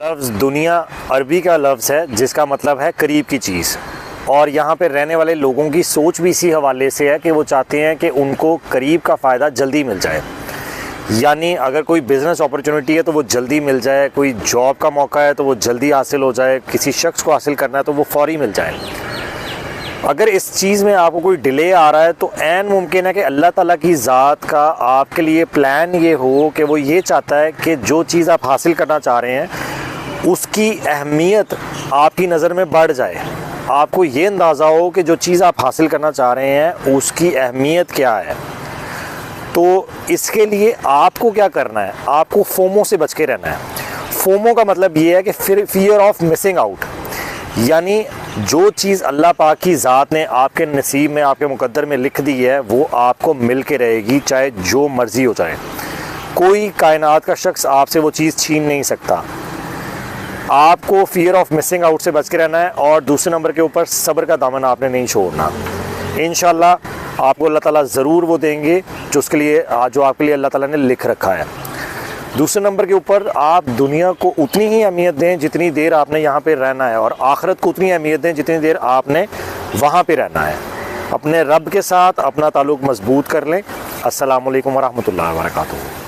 लफ्ज़ दुनिया अरबी का लफ्ज़ है जिसका मतलब है करीब की चीज़। और यहाँ पे रहने वाले लोगों की सोच भी इसी हवाले से है कि वो चाहते हैं कि उनको करीब का फ़ायदा जल्दी मिल जाए। यानी अगर कोई बिज़नेस अपॉर्चुनिटी है तो वो जल्दी मिल जाए, कोई जॉब का मौका है तो वो जल्दी हासिल हो जाए, किसी शख्स को हासिल करना है तो वो फ़ौरी मिल जाए। अगर इस चीज़ में आपको कोई डिले आ रहा है तो ऐन मुमकिन है कि अल्लाह ताला की ज़ात का आपके लिए प्लान ये हो कि वो ये चाहता है कि जो चीज़ आप हासिल करना चाह रहे हैं उसकी अहमियत आपकी नज़र में बढ़ जाए। आपको ये अंदाज़ा हो कि जो चीज़ आप हासिल करना चाह रहे हैं उसकी अहमियत क्या है। तो इसके लिए आपको क्या करना है, आपको फोमो से बच के रहना है। फोमो का मतलब ये है कि फियर ऑफ मिसिंग आउट, यानी जो चीज़ अल्लाह पाक की ज़ात ने आपके नसीब में, आपके मुकद्दर में लिख दी है वो आपको मिल के रहेगी, चाहे जो मर्ज़ी हो जाए। कोई कायनात का शख्स आपसे वो चीज़ छीन नहीं सकता। आपको फियर ऑफ मिसिंग आउट से बच के रहना है और दूसरे नंबर के ऊपर सब्र का दामन आपने नहीं छोड़ना। इंशाल्लाह आपको अल्लाह ताला ज़रूर वो देंगे जो उसके लिए, जो आपके लिए अल्लाह ताला ने लिख रखा है। दूसरे नंबर के ऊपर आप दुनिया को उतनी ही अहमियत दें जितनी देर आपने यहाँ पे रहना है, और आखिरत को उतनी अहमियत दें जितनी देर आपने वहाँ पे रहना है। अपने रब के साथ अपना ताल्लुक़ मज़बूत कर लें। अस्सलामु अलैकुम वरहमतुल्लाहि वबरकातुहू।